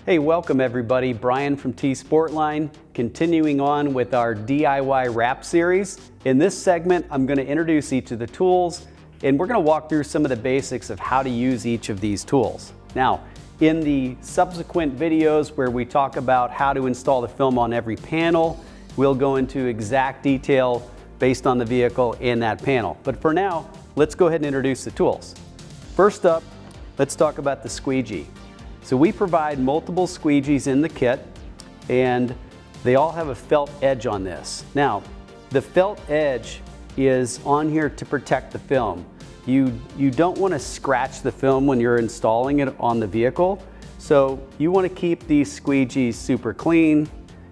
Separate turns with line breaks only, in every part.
Hey, welcome everybody. Brian from T-sportline, continuing on with our DIY wrap series. In this segment, I'm going to introduce each of the tools, and we're going to walk through some of the basics of how to use each of these tools. Now, in the subsequent videos where we talk about how to install the film on every panel, we'll go into exact detail based on the vehicle in that panel. But for now, let's go ahead and introduce the tools. First up, let's talk about the squeegee. So we provide multiple squeegees in the kit, and they all have a felt edge on this. Now, the felt edge is on here to protect the film. You don't want to scratch the film when you're installing it on the vehicle, so you want to keep these squeegees super clean.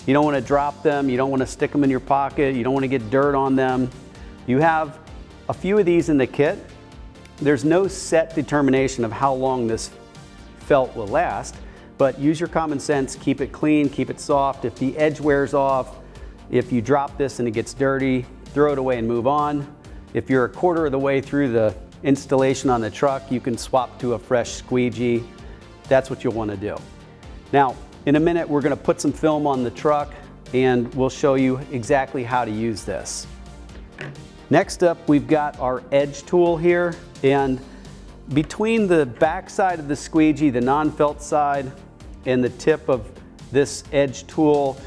You don't want to drop them, you don't want to stick them in your pocket, you don't want to get dirt on them. You have a few of these in the kit. There's no set determination of how long this felt will last, but use your common sense, keep it clean, keep it soft. If the edge wears off, if you drop this and it gets dirty, throw it away and move on. If you're a quarter of the way through the installation on the truck, you can swap to a fresh squeegee. That's what you'll want to do. Now, in a minute, we're going to put some film on the truck and we'll show you exactly how to use this. Next up, we've got our edge tool here, and between the back side of the squeegee, the non-felt side, and the tip of this edge tool,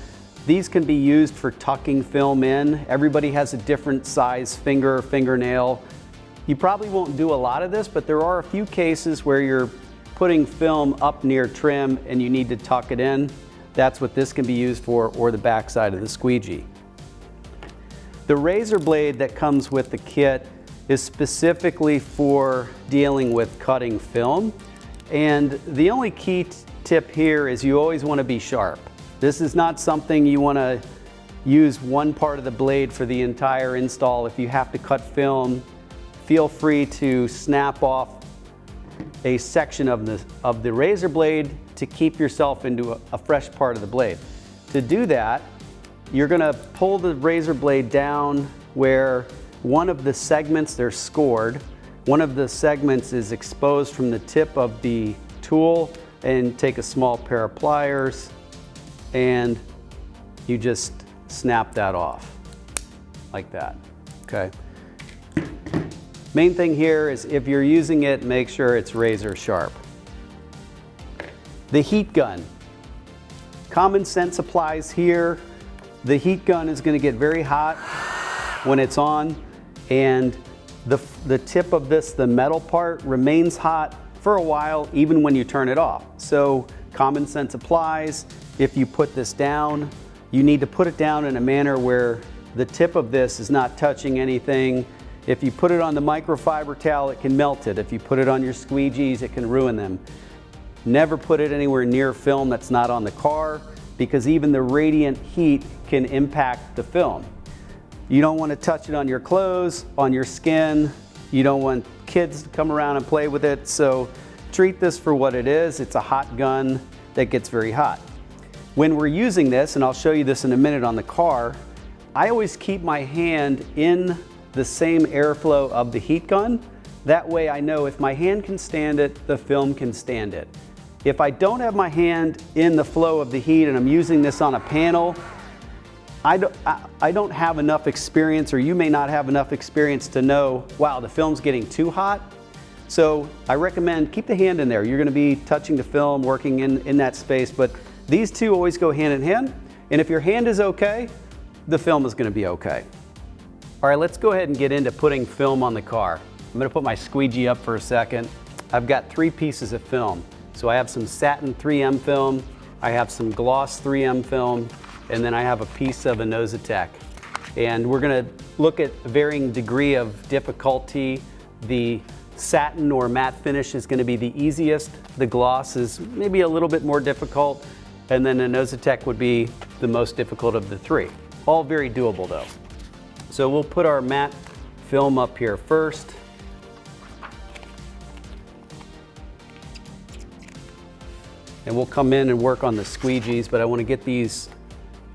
these can be used for tucking film in. Everybody has a different size finger or fingernail. You probably won't do a lot of this, but there are a few cases where you're putting film up near trim and you need to tuck it in. That's what this can be used for, or the back side of the squeegee. The razor blade that comes with the kit is specifically for dealing with cutting film. And the only key tip here is you always want to be sharp. This is not something you want to use one part of the blade for the entire install. If you have to cut film, feel free to snap off a section of the razor blade to keep yourself into a fresh part of the blade. To do that, you're going to pull the razor blade down where one of the segments, they're scored, one of the segments is exposed from the tip of the tool, and take a small pair of pliers and you just snap that off like that. Okay. Main thing here is if you're using it, make sure it's razor sharp. The heat gun. Common sense applies here. The heat gun is going to get very hot when it's on, and the tip of this, the metal part, remains hot for a while even when you turn it off. So common sense applies. If you put this down, you need to put it down in a manner where the tip of this is not touching anything. If you put it on the microfiber towel, it can melt it. If you put it on your squeegees, it can ruin them. Never put it anywhere near film that's not on the car, because even the radiant heat can impact the film. You don't want to touch it on your clothes, on your skin. You don't want kids to come around and play with it. So treat this for what it is. It's a hot gun that gets very hot. When we're using this, and I'll show you this in a minute on the car, I always keep my hand in the same airflow of the heat gun. That way I know if my hand can stand it, the film can stand it. If I don't have my hand in the flow of the heat and I'm using this on a panel, I don't have enough experience, or you may not have enough experience to know, wow, the film's getting too hot. So I recommend keep the hand in there. You're going to be touching the film, working in that space, but these two always go hand in hand. And if your hand is okay, the film is going to be okay. All right, let's go ahead and get into putting film on the car. I'm going to put my squeegee up for a second. I've got 3 pieces of film. So I have some satin 3M film, I have some gloss 3M film, and then I have a piece of enosch. And we're going to look at a varying degree of difficulty. The satin or matte finish is going to be the easiest. The gloss is maybe a little bit more difficult, and then enosch would be the most difficult of the 3. All very doable though. So we'll put our matte film up here first. And we'll come in and work on the squeegees, but I want to get these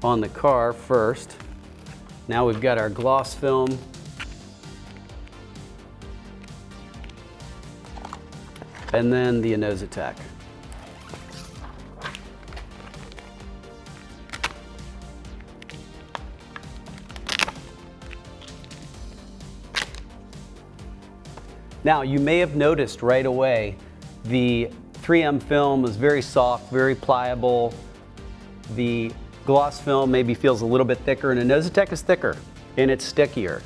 on the car first. Now we've got our gloss film. And then the enosch. Now, you may have noticed right away the 3M film is very soft, very pliable. The gloss film maybe feels a little bit thicker, and a Nositec is thicker and it's stickier.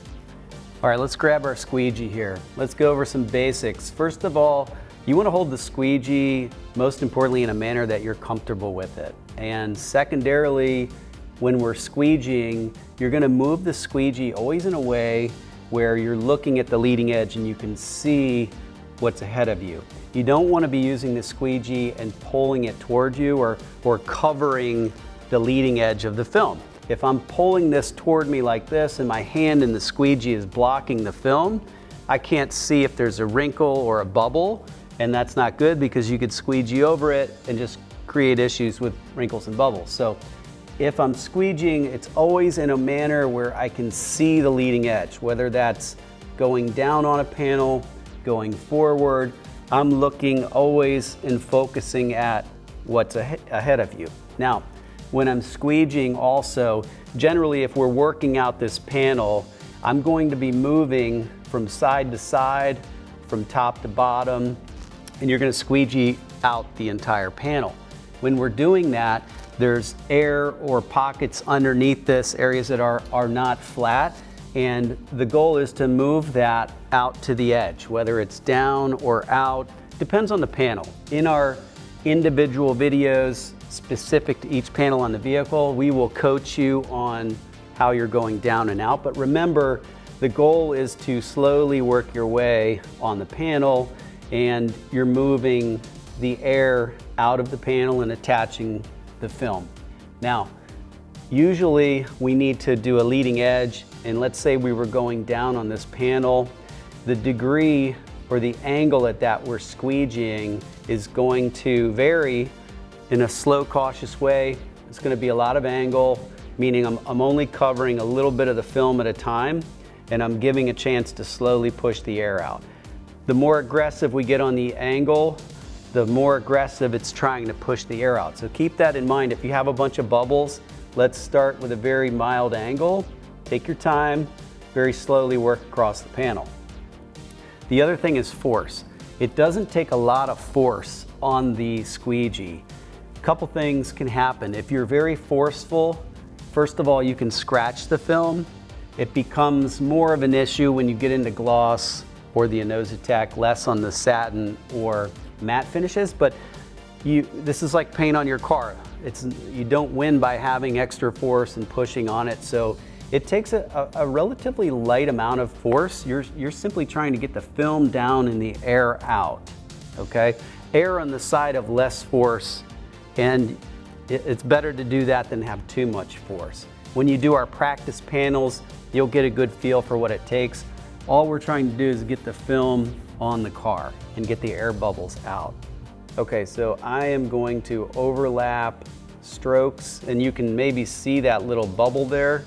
All right, let's grab our squeegee here. Let's go over some basics. First of all, you want to hold the squeegee, most importantly, in a manner that you're comfortable with it. And secondarily, when we're squeegeeing, you're going to move the squeegee always in a way where you're looking at the leading edge and you can see what's ahead of you. You don't want to be using the squeegee and pulling it towards you or covering the leading edge of the film. If I'm pulling this toward me like this and my hand in the squeegee is blocking the film, I can't see if there's a wrinkle or a bubble, and that's not good because you could squeegee over it and just create issues with wrinkles and bubbles. So if I'm squeegeeing, it's always in a manner where I can see the leading edge, whether that's going down on a panel, going forward. I'm looking always and focusing at what's ahead of you. Now, when I'm squeegeeing also, generally if we're working out this panel, I'm going to be moving from side to side, from top to bottom, and you're going to squeegee out the entire panel. When we're doing that, there's air or pockets underneath this, areas that are not flat, and the goal is to move that out to the edge, whether it's down or out, depends on the panel. In our individual videos specific to each panel on the vehicle, we will coach you on how you're going down and out, but remember, the goal is to slowly work your way on the panel, and you're moving the air out of the panel and attaching the film. Now, usually we need to do a leading edge, and let's say we were going down on this panel, the degree or the angle at that we're squeegeeing is going to vary in a slow, cautious way. It's going to be a lot of angle, meaning I'm only covering a little bit of the film at a time, and I'm giving a chance to slowly push the air out. The more aggressive we get on the angle, the more aggressive it's trying to push the air out. So keep that in mind. If you have a bunch of bubbles, let's start with a very mild angle. Take your time, very slowly work across the panel. The other thing is force. It doesn't take a lot of force on the squeegee. A couple things can happen. If you're very forceful, first of all, you can scratch the film. It becomes more of an issue when you get into gloss or the Nositec, less on the satin or matte finishes, but this is like paint on your car. You don't win by having extra force and pushing on it, so it takes a relatively light amount of force. You're simply trying to get the film down and the air out, okay? Air on the side of less force, and it's better to do that than have too much force. When you do our practice panels, you'll get a good feel for what it takes. All we're trying to do is get the film on the car and get the air bubbles out. Okay, so I am going to overlap strokes, and you can maybe see that little bubble there.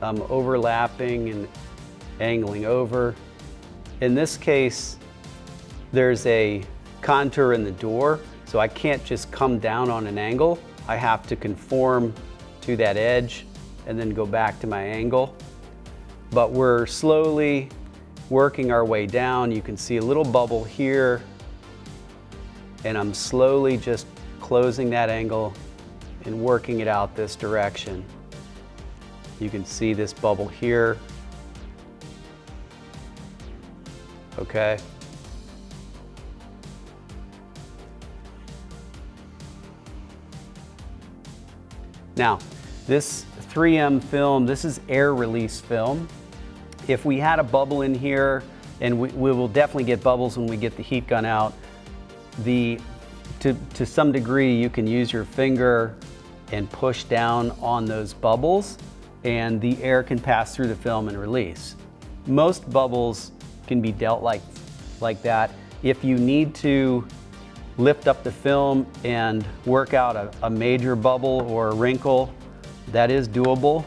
I'm overlapping and angling over. In this case, there's a contour in the door, so I can't just come down on an angle. I have to conform to that edge and then go back to my angle. But we're slowly working our way down. You can see a little bubble here, and I'm slowly just closing that angle and working it out this direction. You can see this bubble here. Okay. Now, this 3M film, this is air release film. If we had a bubble in here, and we will definitely get bubbles when we get the heat gun out, to some degree you can use your finger and push down on those bubbles, and the air can pass through the film and release. Most bubbles can be dealt like that. If you need to lift up the film and work out a major bubble or a wrinkle, that is doable.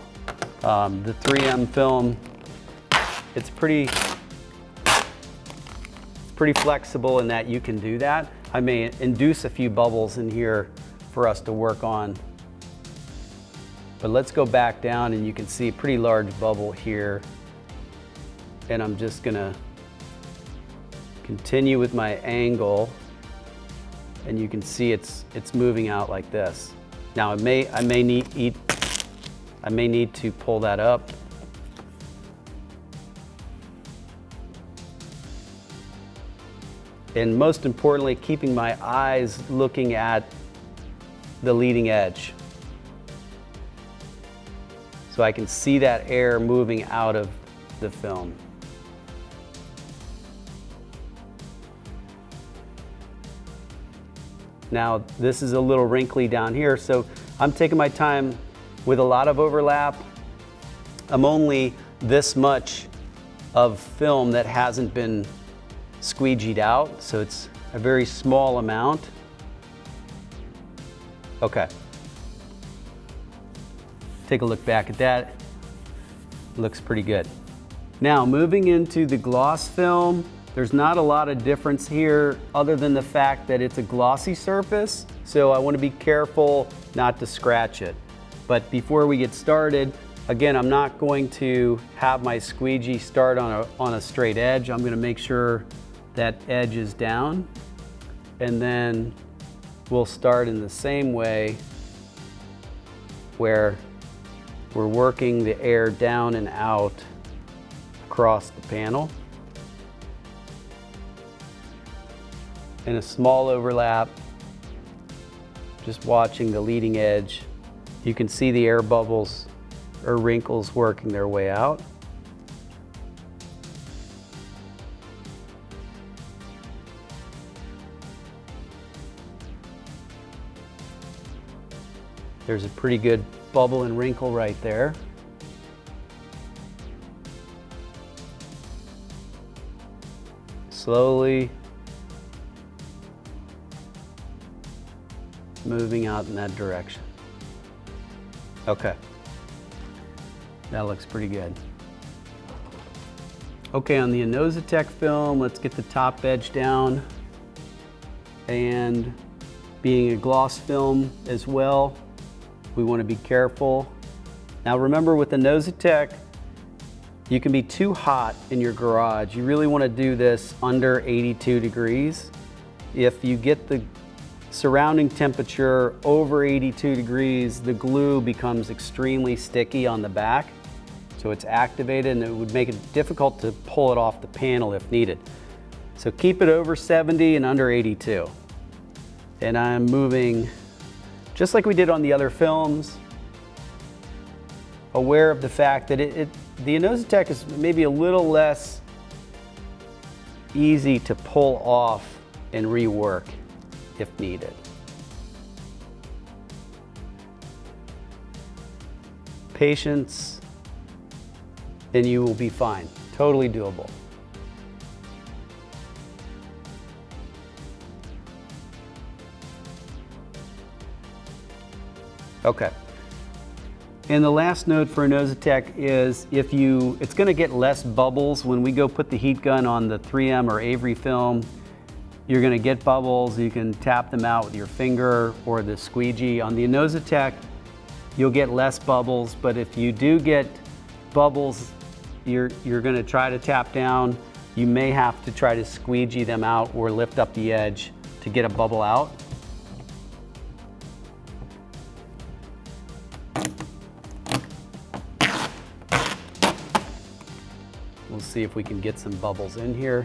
The 3M film, it's pretty flexible in that you can do that. I may induce a few bubbles in here for us to work on. But let's go back down, and you can see a pretty large bubble here. And I'm just gonna continue with my angle, and you can see it's moving out like this. Now I may need to pull that up. And most importantly, keeping my eyes looking at the leading edge, so I can see that air moving out of the film. Now this is a little wrinkly down here, so I'm taking my time with a lot of overlap. I'm only this much of film that hasn't been squeegeed out, so it's a very small amount. Okay. Take a look back at that. Looks pretty good. Now moving into the gloss film, there's not a lot of difference here other than the fact that it's a glossy surface, so I want to be careful not to scratch it. But before we get started, again, I'm not going to have my squeegee start on a straight edge. I'm going to make sure that edge is down, and then we'll start in the same way where we're working the air down and out across the panel. And a small overlap, just watching the leading edge. You can see the air bubbles or wrinkles working their way out. There's a pretty good bubble and wrinkle right there. Slowly moving out in that direction. Okay, that looks pretty good. Okay, on the enosch film, let's get the top edge down. And being a gloss film as well, we want to be careful. Now remember, with the enosch, you can be too hot in your garage. You really want to do this under 82 degrees. If you get the surrounding temperature over 82 degrees, the glue becomes extremely sticky on the back. So it's activated and it would make it difficult to pull it off the panel if needed. So keep it over 70 and under 82. And I'm moving just like we did on the other films, aware of the fact that the enosch is maybe a little less easy to pull off and rework if needed. Patience, and you will be fine. Totally doable. Okay. And the last note for enosch is it's going to get less bubbles when we go put the heat gun on the 3M or Avery film. You're going to get bubbles. You can tap them out with your finger or the squeegee. On the enosch, you'll get less bubbles, but if you do get bubbles, you're going to try to tap down. You may have to try to squeegee them out or lift up the edge to get a bubble out. We'll see if we can get some bubbles in here.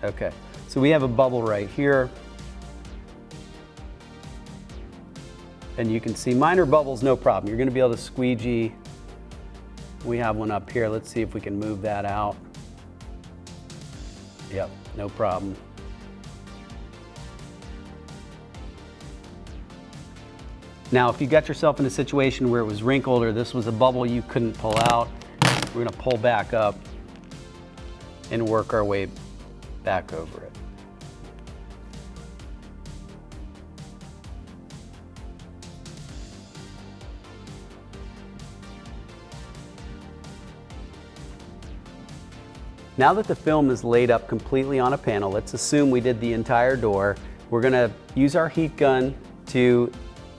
Okay, so we have a bubble right here. And you can see minor bubbles, no problem. You're going to be able to squeegee. We have one up here. Let's see if we can move that out. Yep, no problem. Now, if you got yourself in a situation where it was wrinkled or this was a bubble you couldn't pull out, we're going to pull back up and work our way back over it. Now that the film is laid up completely on a panel, let's assume we did the entire door. We're going to use our heat gun to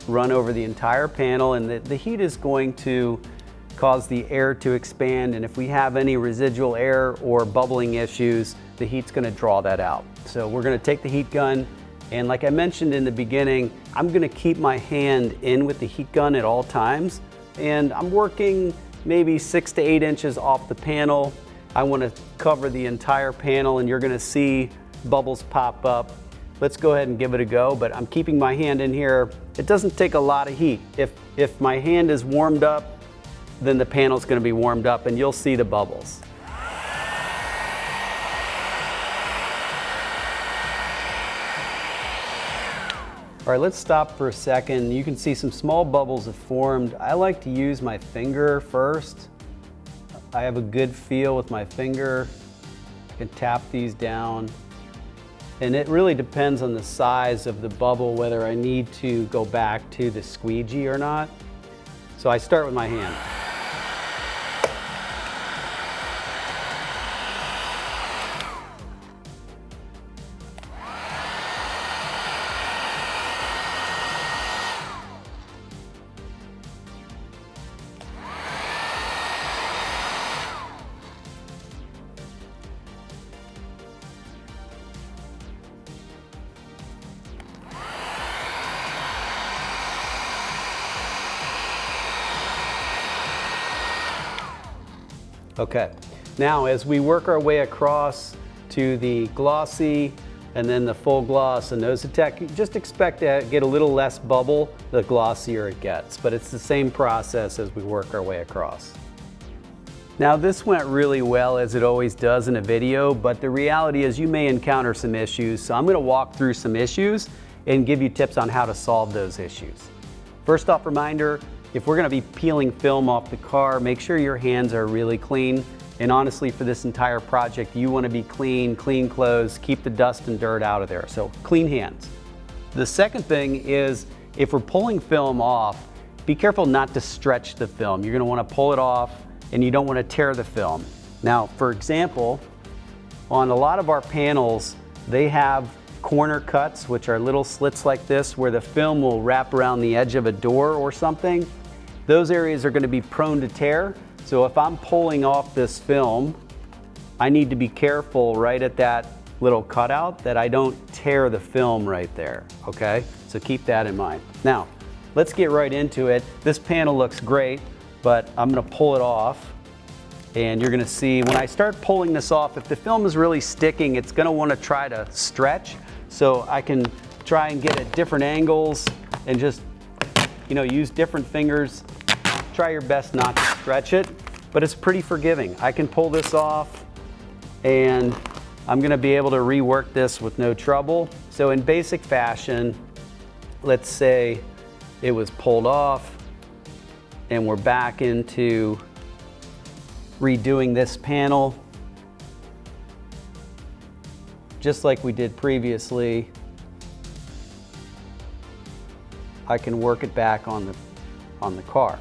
run over the entire panel, and the heat is going to cause the air to expand, and if we have any residual air or bubbling issues, the heat's going to draw that out. So we're going to take the heat gun, and like I mentioned in the beginning, I'm going to keep my hand in with the heat gun at all times, and I'm working maybe 6 to 8 inches off the panel. I want to cover the entire panel, and you're going to see bubbles pop up. Let's go ahead and give it a go, but I'm keeping my hand in here. It doesn't take a lot of heat. If my hand is warmed up, then the panel's going to be warmed up and you'll see the bubbles. All right, let's stop for a second. You can see some small bubbles have formed. I like to use my finger first. I have a good feel with my finger. I can tap these down. And it really depends on the size of the bubble, whether I need to go back to the squeegee or not. So I start with my hand. Okay, now as we work our way across to the glossy and then the full gloss and nose attack, you just expect to get a little less bubble the glossier it gets, but it's the same process as we work our way across. Now this went really well, as it always does in a video, but the reality is you may encounter some issues, so I'm going to walk through some issues and give you tips on how to solve those issues. First off, reminder, if we're going to be peeling film off the car, make sure your hands are really clean. And honestly, for this entire project, you want to be clean, clean clothes, keep the dust and dirt out of there. So clean hands. The second thing is, if we're pulling film off, be careful not to stretch the film. You're going to want to pull it off and you don't want to tear the film. Now, for example, on a lot of our panels, they have corner cuts, which are little slits like this, where the film will wrap around the edge of a door or something. Those areas are going to be prone to tear. So if I'm pulling off this film, I need to be careful right at that little cutout that I don't tear the film right there, okay? So keep that in mind. Now, let's get right into it. This panel looks great, but I'm going to pull it off. And you're going to see when I start pulling this off, if the film is really sticking, it's going to want to try to stretch. So I can try and get at different angles and just, use different fingers. Try your best not to stretch it, but it's pretty forgiving. I can pull this off and I'm going to be able to rework this with no trouble. So in basic fashion, let's say it was pulled off and we're back into redoing this panel just like we did previously. I can work it back on the car.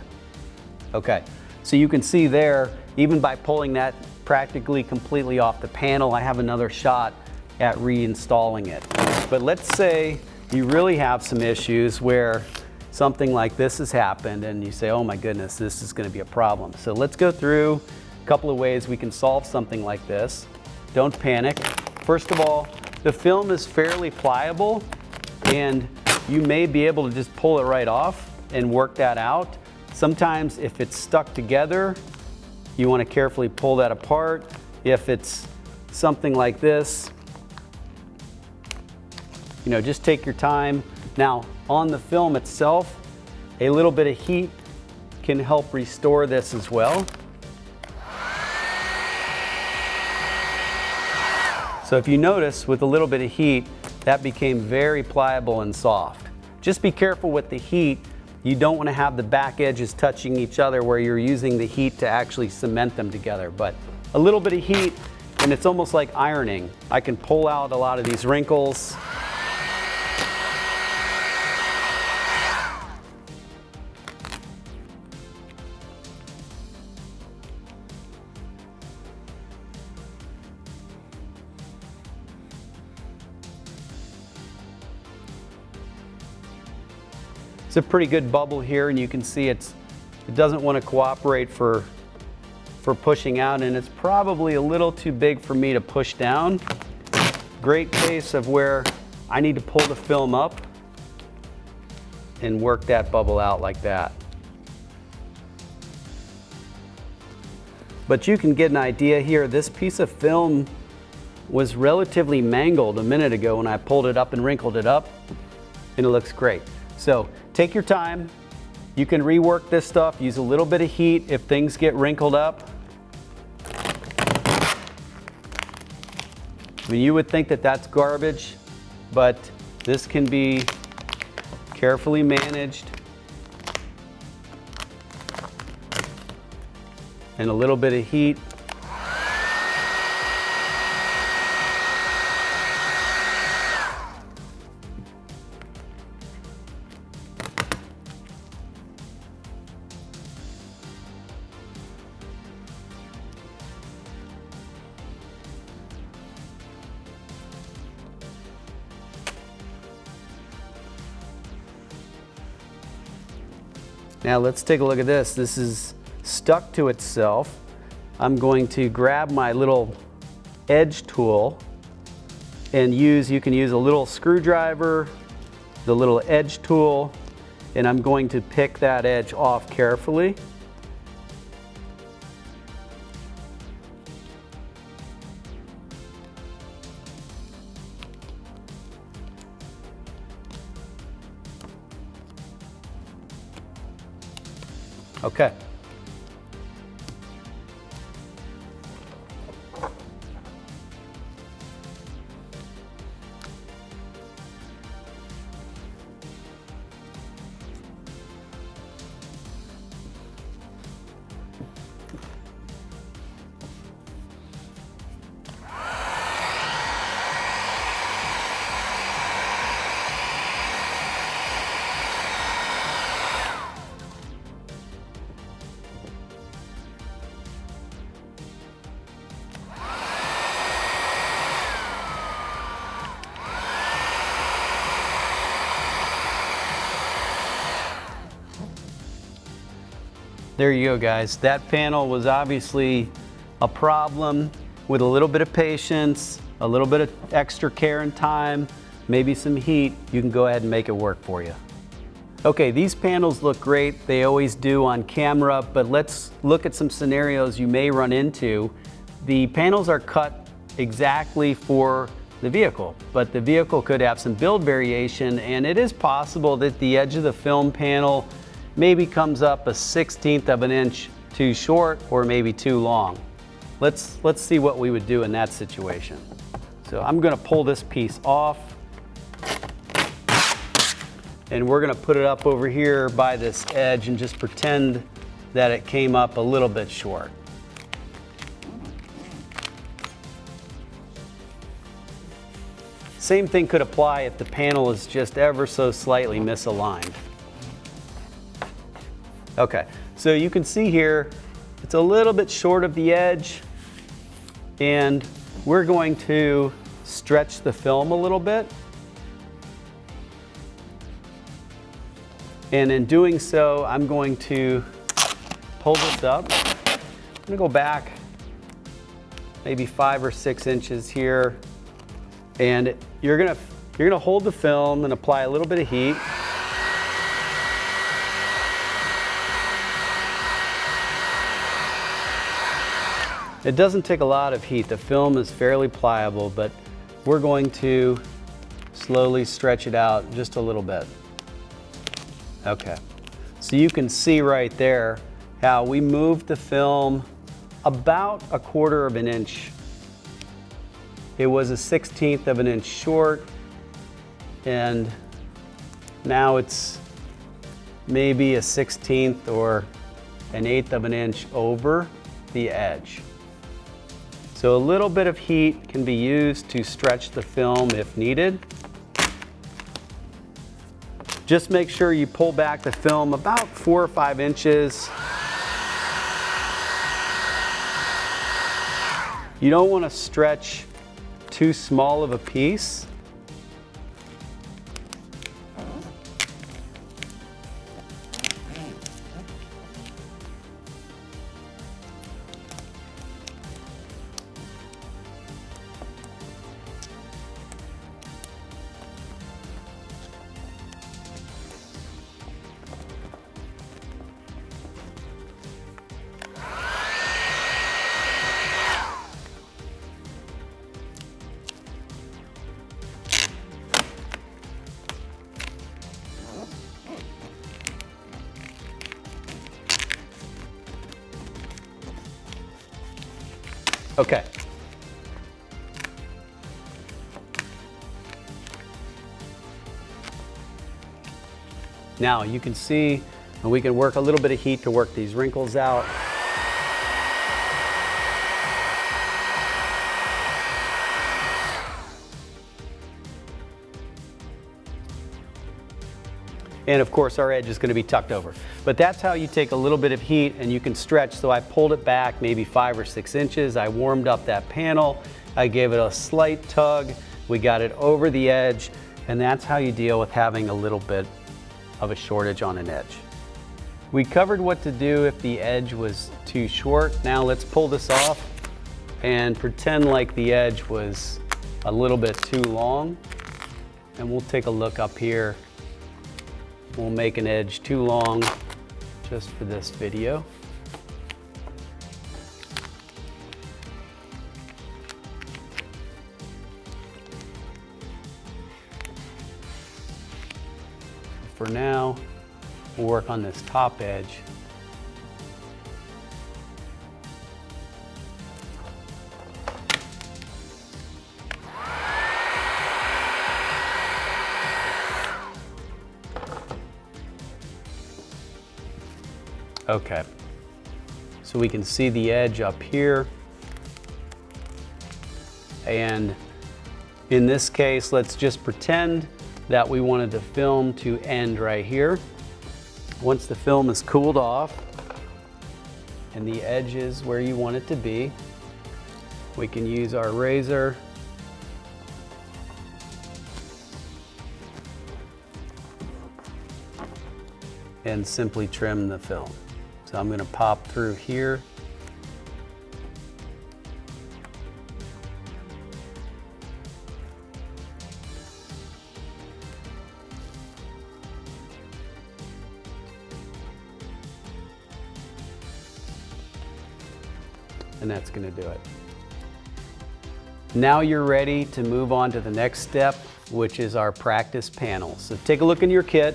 Okay, so you can see there, even by pulling that practically completely off the panel, I have another shot at reinstalling it. But let's say you really have some issues where something like this has happened and you say, oh my goodness, this is going to be a problem. So let's go through a couple of ways we can solve something like this. Don't panic. First of all, the film is fairly pliable and you may be able to just pull it right off and work that out. Sometimes if it's stuck together, you want to carefully pull that apart. If it's something like this, just take your time. Now, on the film itself, a little bit of heat can help restore this as well. So if you notice, with a little bit of heat, that became very pliable and soft. Just be careful with the heat. You don't want to have the back edges touching each other where you're using the heat to actually cement them together. But a little bit of heat and it's almost like ironing. I can pull out a lot of these wrinkles. It's a pretty good bubble here, and you can see it's It doesn't want to cooperate for pushing out, and it's probably a little too big for me to push down. Great case of where I need to pull the film up and work that bubble out like that. But you can get an idea here. This piece of film was relatively mangled a minute ago when I pulled it up and wrinkled it up, and it looks great. So take your time. You can rework this stuff, use a little bit of heat if things get wrinkled up. I mean, you would think that that's garbage, but this can be carefully managed. And a little bit of heat. Now let's take a look at this. This is stuck to itself. I'm going to grab my little edge tool and you can use a little screwdriver, the little edge tool, and I'm going to pick that edge off carefully. Okay. There you go, guys. That panel was obviously a problem. With a little bit of patience, a little bit of extra care and time, maybe some heat, you can go ahead and make it work for you. Okay, these panels look great. They always do on camera, but let's look at some scenarios you may run into. The panels are cut exactly for the vehicle, but the vehicle could have some build variation, and it is possible that the edge of the film panel maybe comes up a 1/16 of an inch too short or maybe too long. Let's see what we would do in that situation. So I'm gonna pull this piece off, and we're gonna put it up over here by this edge and just pretend that it came up a little bit short. Same thing could apply if the panel is just ever so slightly misaligned. Okay, so you can see here, it's a little bit short of the edge, and we're going to stretch the film a little bit. And in doing so, I'm going to pull this up. I'm gonna go back maybe 5 or 6 inches here, and you're gonna hold the film and apply a little bit of heat. It doesn't take a lot of heat. The film is fairly pliable, but we're going to slowly stretch it out just a little bit. Okay, so you can see right there how we moved the film about 1/4 of an inch. It was a 1/16 of an inch short, and now it's maybe a 1/16 or an 1/8 of an inch over the edge. So a little bit of heat can be used to stretch the film if needed. Just make sure you pull back the film about 4 or 5 inches. You don't want to stretch too small of a piece. Okay. Now you can see, and we can work a little bit of heat to work these wrinkles out. And of course our edge is going to be tucked over. But that's how you take a little bit of heat and you can stretch. So I pulled it back maybe 5 or 6 inches. I warmed up that panel. I gave it a slight tug. We got it over the edge. And that's how you deal with having a little bit of a shortage on an edge. We covered what to do if the edge was too short. Now let's pull this off and pretend like the edge was a little bit too long. And we'll take a look up here. We'll make an edge too long just for this video. For now, we'll work on this top edge. Okay, so we can see the edge up here. And in this case, let's just pretend that we wanted the film to end right here. Once the film is cooled off and the edge is where you want it to be, we can use our razor and simply trim the film. So I'm going to pop through here. And that's going to do it. Now you're ready to move on to the next step, which is our practice panels. So take a look in your kit.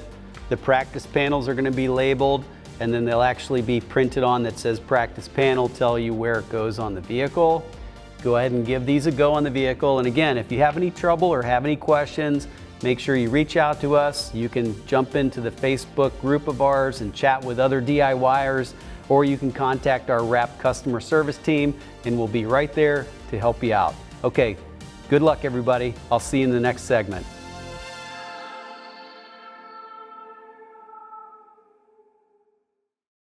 The practice panels are going to be labeled, and then they'll actually be printed on that says practice panel, tell you where it goes on the vehicle. Go ahead and give these a go on the vehicle. And again, if you have any trouble or have any questions, make sure you reach out to us. You can jump into the Facebook group of ours and chat with other DIYers, or you can contact our wrap customer service team and we'll be right there to help you out. Okay, good luck everybody. I'll see you in the next segment.